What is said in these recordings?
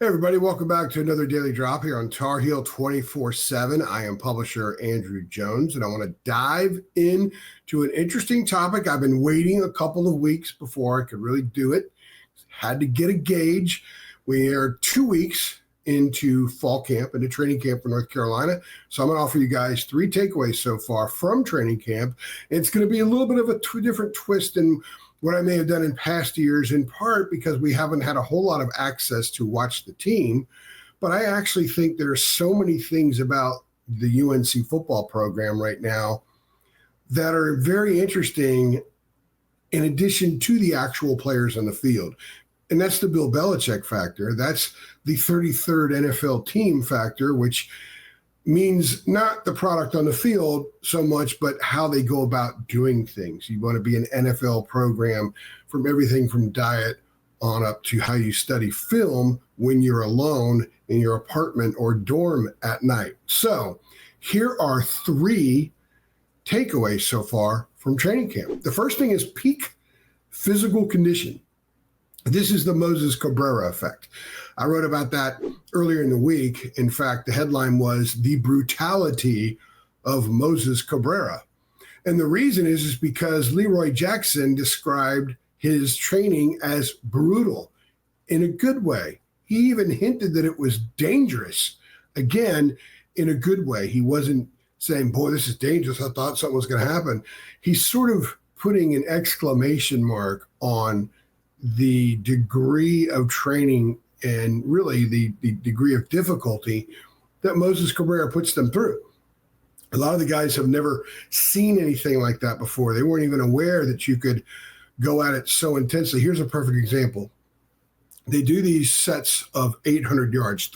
Hey everybody, welcome back to another Daily Drop here on Tar Heel 24/7. I am publisher Andrew Jones, and I want to dive into an interesting topic. I've been waiting a couple of weeks before I could really do it. Had to get a gauge. We are 2 weeks into fall camp, into training camp for North Carolina. So I'm going to offer you guys 3 takeaways so far from training camp. It's going to be a little bit of a different twist than what I may have done in past years, in part because we haven't had a whole lot of access to watch the team. But I actually think there are so many things about the UNC football program right now that are very interesting in addition to the actual players on the field. And that's the Bill Belichick factor. That's the 33rd NFL team factor, which means not the product on the field so much, but how they go about doing things. You want to be an NFL program from everything from diet on up to how you study film when you're alone in your apartment or dorm at night. So here are 3 takeaways so far from training camp. The first thing is peak physical condition. This is the Moses Cabrera effect. I wrote about that earlier in the week. In fact, the headline was "The Brutality of Moses Cabrera." And the reason is because Leroy Jackson described his training as brutal in a good way. He even hinted that it was dangerous, again, in a good way. He wasn't saying, boy, this is dangerous. I thought something was going to happen. He's sort of putting an exclamation mark on the degree of training and really the degree of difficulty that Moses Cabrera puts them through. A lot of the guys have never seen anything like that before. They weren't even aware that you could go at it so intensely. Here's a perfect example. They do these sets of 800 yards,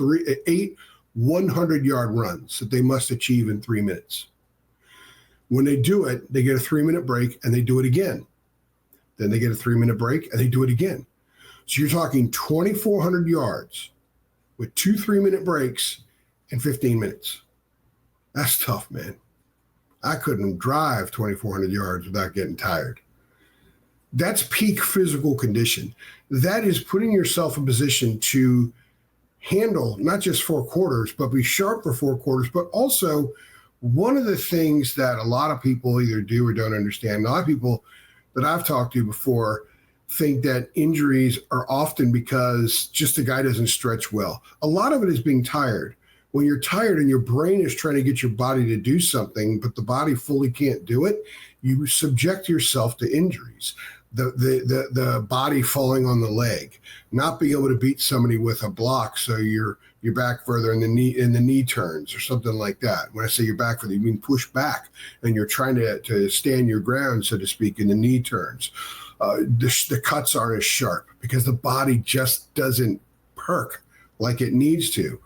8 100-yard runs that they must achieve in 3 minutes. When they do it, they get a 3-minute break and they do it again. Then they get a 3-minute break and they do it again. So you're talking 2,400 yards with 2 3-minute breaks in 15 minutes. That's tough, man. I couldn't drive 2,400 yards without getting tired. That's peak physical condition. That is putting yourself in position to handle not just 4 quarters, but be sharp for 4 quarters. But also, one of the things that a lot of people either do or don't understand, a lot of people that I've talked to before think that injuries are often because just the guy doesn't stretch well. A lot of it is being tired. When you're tired and your brain is trying to get your body to do something, but the body fully can't do it, you subject yourself to injuries. The body falling on the leg, not being able to beat somebody with a block, so you're back further in the knee turns or something like that. When I say you're back further, you mean push back, and you're trying to stand your ground, so to speak, in the knee turns. The cuts aren't as sharp because the body just doesn't perk like it needs to.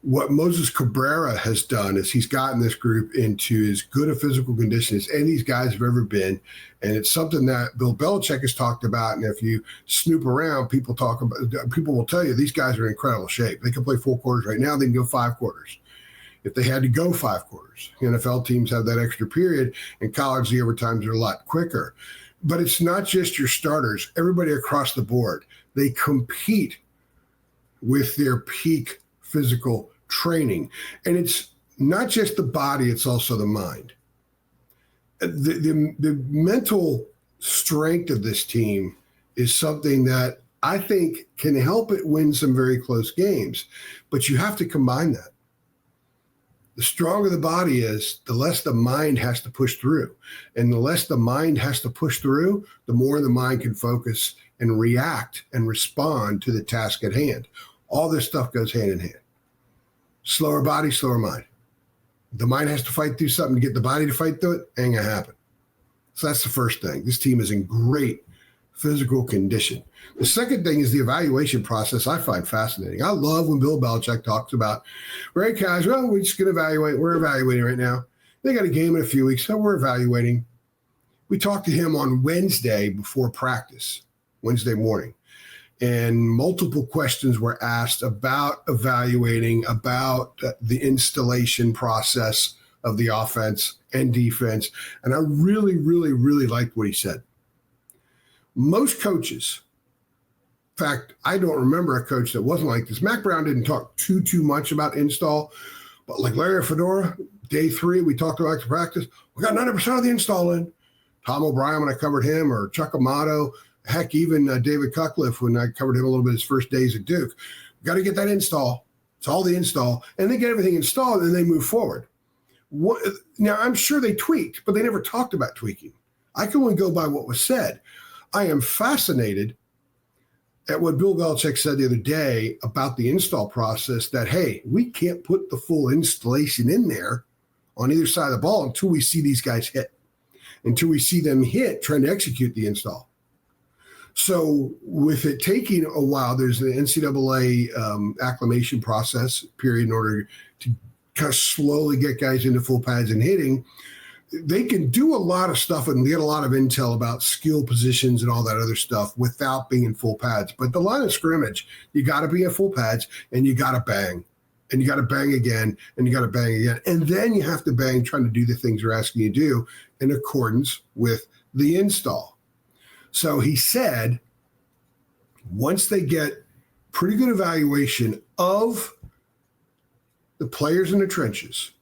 What Moses Cabrera has done is he's gotten this group into as good a physical condition as any of these guys have ever been. And it's something that Bill Belichick has talked about. And if you snoop around, people will tell you these guys are in incredible shape. They can play 4 quarters right now. They can go 5 quarters. If they had to go 5 quarters, NFL teams have that extra period, and college, the overtimes are a lot quicker. But it's not just your starters. Everybody across the board, they compete with their peak physical training. And it's not just the body, it's also the mind. The mental strength of this team is something that I think can help it win some very close games. But you have to combine that. The stronger the body is, the less the mind has to push through. And the less the mind has to push through, the more the mind can focus and react and respond to the task at hand. All this stuff goes hand in hand. Slower body, slower mind. The mind has to fight through something to get the body to fight through it. Ain't gonna happen. So that's the first thing. This team is in great physical condition. The second thing is the evaluation process I find fascinating. I love when Bill Belichick talks about, right, guys, well, we're just going to evaluate. We're evaluating right now. They got a game in a few weeks, so we're evaluating. We talked to him on Wednesday before practice, Wednesday morning. And multiple questions were asked about evaluating, about the installation process of the offense and defense. And I really, really, really liked what he said. Most coaches In fact, I don't remember a coach that wasn't like this. Mac Brown didn't talk too much about install, but like Larry Fedora, day 3, we talked about the practice. We got 90% of the install in. Tom O'Brien, when I covered him, or Chuck Amato, heck, even David Cutcliffe, when I covered him a little bit his first days at Duke. We got to get that install. It's all the install. And they get everything installed, and they move forward. Now, I'm sure they tweaked, but they never talked about tweaking. I can only go by what was said. I am fascinated at what Bill Belichick said the other day about the install process, that, hey, we can't put the full installation in there on either side of the ball until we see these guys hit, until we see them hit trying to execute the install. So with it taking a while, there's the NCAA acclimation process period in order to kind of slowly get guys into full pads and hitting. They can do a lot of stuff and get a lot of intel about skill positions and all that other stuff without being in full pads. But the line of scrimmage, you got to be in full pads, and you got to bang. And you got to bang again, and you got to bang again. And then you have to bang trying to do the things they're asking you to do in accordance with the install. So he said, once they get pretty good evaluation of the players in the trenches,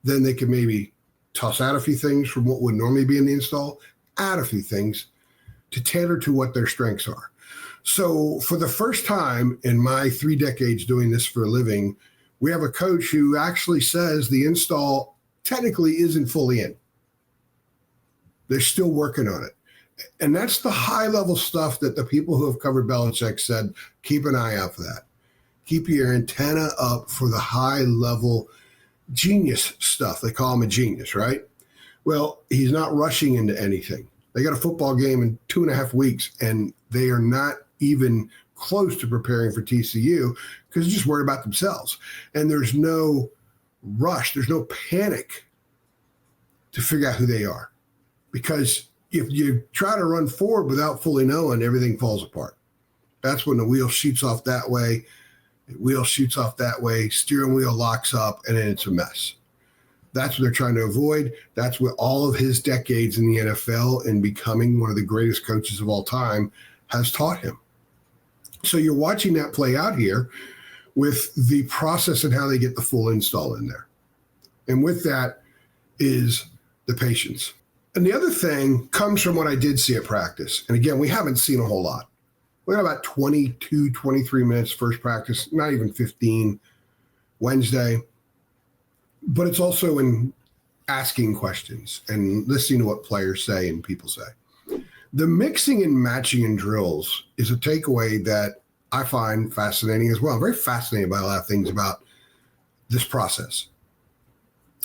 then they can maybe toss out a few things from what would normally be in the install, add a few things to tailor to what their strengths are. So for the first time in my 3 decades doing this for a living, we have a coach who actually says the install technically isn't fully in. They're still working on it. And that's the high-level stuff that the people who have covered Belichick said, keep an eye out for that. Keep your antenna up for the high-level genius stuff. They call him a genius, right? Well, he's not rushing into anything. They got a football game in 2.5 weeks, and they are not even close to preparing for TCU because they're just worried about themselves. And there's no rush. There's no panic to figure out who they are. Because if you try to run forward without fully knowing, everything falls apart. That's when the wheel shoots off that way. The wheel shoots off that way. Steering wheel locks up, and then it's a mess. That's what they're trying to avoid. That's what all of his decades in the NFL and becoming one of the greatest coaches of all time has taught him. So you're watching that play out here with the process and how they get the full install in there. And with that is the patience. And the other thing comes from what I did see at practice. And again, we haven't seen a whole lot. We got about 22, 23 minutes first practice, not even 15 Wednesday. But it's also in asking questions and listening to what players say and people say. The mixing and matching in drills is a takeaway that I find fascinating as well. I'm very fascinated by a lot of things about this process.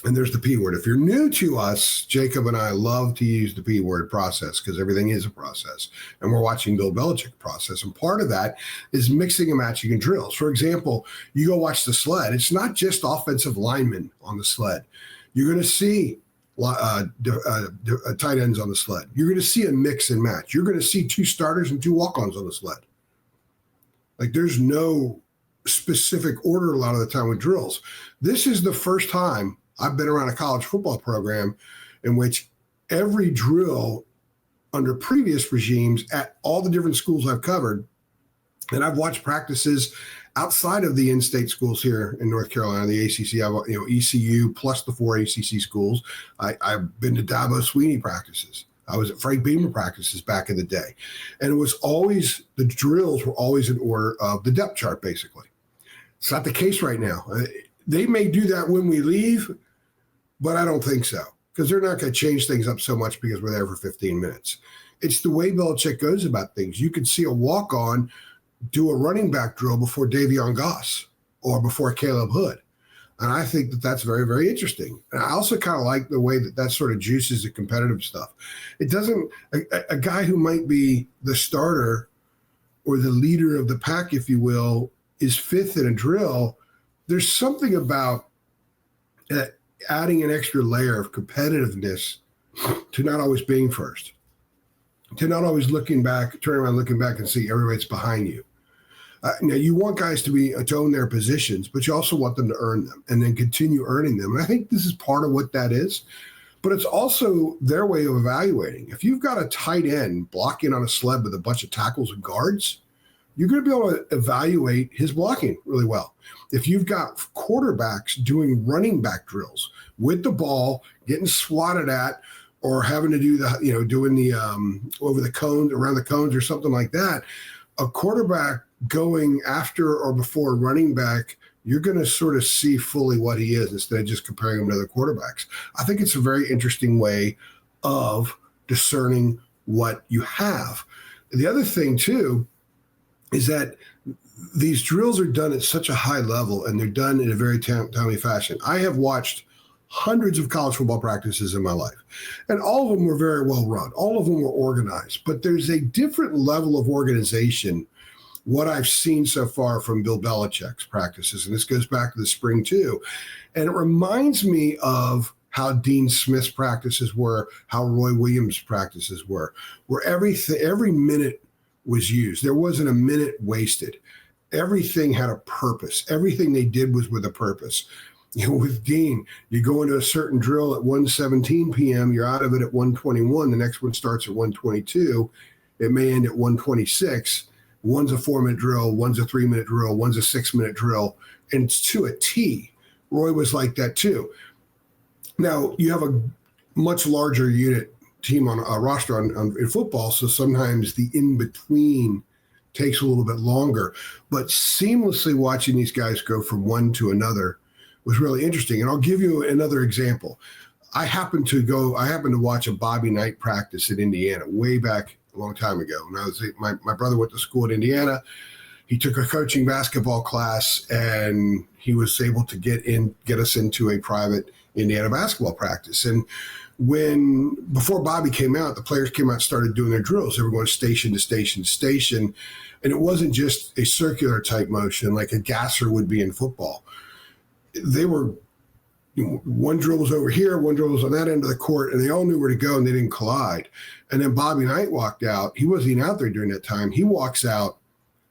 And there's the P word. If you're new to us, Jacob and I love to use the P word, process, because everything is a process. And we're watching Bill Belichick process. And part of that is mixing and matching in drills. For example, you go watch the sled. It's not just offensive linemen on the sled. You're going to see tight ends on the sled. You're going to see a mix and match. You're going to see 2 starters and 2 walk-ons on the sled. Like, there's no specific order a lot of the time with drills. This is the first time I've been around a college football program in which every drill under previous regimes at all the different schools I've covered, and I've watched practices outside of the in-state schools here in North Carolina, the ACC, ECU plus the 4 ACC schools. I've been to Dabo Sweeney practices. I was at Frank Beamer practices back in the day. And it was always, the drills were always in order of the depth chart, basically. It's not the case right now. They may do that when we leave, but I don't think so, because they're not going to change things up so much because we're there for 15 minutes. It's the way Belichick goes about things. You could see a walk-on do a running back drill before Davion Goss or before Caleb Hood. And I think that that's very, very interesting. And I also kind of like the way that that sort of juices the competitive stuff. It doesn't – a guy who might be the starter or the leader of the pack, if you will, is 5th in a drill. There's something about adding an extra layer of competitiveness to not always being first, to not always looking back, turning around, looking back and see everybody's behind you. Now, you want guys to own their positions, but you also want them to earn them and then continue earning them. And I think this is part of what that is. But it's also their way of evaluating. If you've got a tight end blocking on a sled with a bunch of tackles and guards, you're going to be able to evaluate his blocking really well. If you've got quarterbacks doing running back drills with the ball, getting swatted at, or having to do doing the over the cones, around the cones or something like that, a quarterback going after or before a running back, you're going to sort of see fully what he is instead of just comparing him to other quarterbacks. I think it's a very interesting way of discerning what you have. The other thing, too, is that these drills are done at such a high level, and they're done in a very timely fashion. I have watched hundreds of college football practices in my life, and all of them were very well run. All of them were organized, but there's a different level of organization what I've seen so far from Bill Belichick's practices, and this goes back to the spring too. And it reminds me of how Dean Smith's practices were, how Roy Williams' practices were, where every minute was used. There wasn't a minute wasted. Everything had a purpose. Everything they did was with a purpose. With Dean, you go into a certain drill at 1:17 p.m., you're out of it at 1:21. The next one starts at 1:22. It may end at 1:26. One's a 4-minute drill, one's a 3-minute drill, one's a 6-minute drill, and it's to a T. Roy was like that too. Now, you have a much larger unit team on a roster in football, so sometimes the in-between takes a little bit longer. But seamlessly watching these guys go from one to another was really interesting. And I'll give you another example. I happened to watch a Bobby Knight practice in Indiana way back a long time ago. When my brother went to school in Indiana. He took a coaching basketball class, and he was able to get us into a private Indiana basketball practice. And before Bobby came out, the players came out and started doing their drills. They were going station to station to station. And it wasn't just a circular type motion like a gasser would be in football. They were, one drill was over here, one drill was on that end of the court, and they all knew where to go and they didn't collide. And then Bobby Knight walked out. He wasn't even out there during that time. He walks out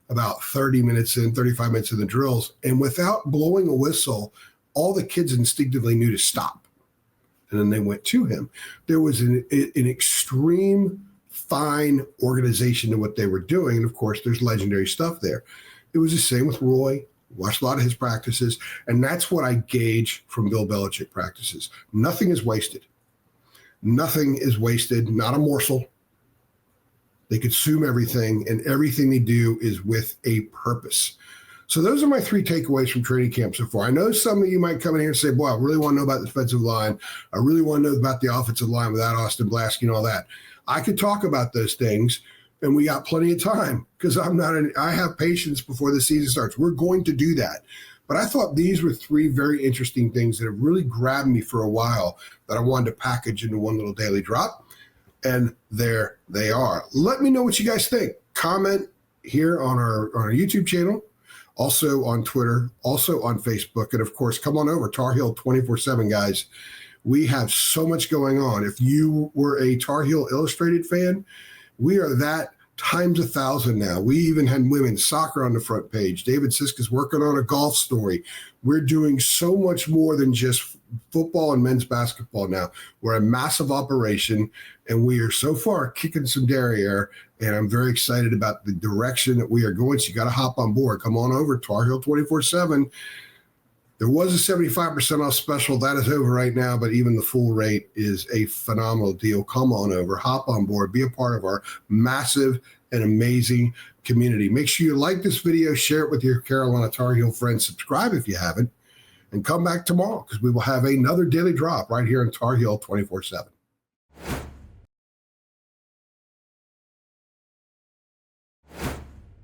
about 30 minutes in, 35 minutes in the drills. And without blowing a whistle, all the kids instinctively knew to stop. And then they went to him. There was an extreme fine organization to what they were doing. And of course, there's legendary stuff there. It was the same with Roy. Watched a lot of his practices. And that's what I gauge from Bill Belichick practices. Nothing is wasted. Nothing is wasted, not a morsel. They consume everything, and everything they do is with a purpose. So those are my 3 takeaways from training camp so far. I know some of you might come in here and say, boy, I really want to know about the defensive line. I really want to know about the offensive line without Austin Blaske and all that. I could talk about those things, and we got plenty of time because I have patience before the season starts. We're going to do that. But I thought these were 3 very interesting things that have really grabbed me for a while that I wanted to package into one little daily drop. And there they are. Let me know what you guys think. Comment here on our YouTube channel, also on Twitter, also on Facebook. And of course, come on over, Tar Heel 24/7, guys. We have so much going on. If you were a Tar Heel Illustrated fan, we are that times 1,000 now. We even had women's soccer on the front page. David Siska's working on a golf story. We're doing so much more than just football and men's basketball now. We're a massive operation, and we are so far kicking some derriere, and I'm very excited about the direction that we are going. So you got to hop on board. Come on over, Tar Heel 24/7. There was a 75% off special. That is over right now, but even the full rate is a phenomenal deal. Come on over, hop on board, be a part of our massive and amazing community. Make sure you like this video, share it with your Carolina Tar Heel friends, subscribe if you haven't, and come back tomorrow because we will have another daily drop right here on Tar Heel 24/7.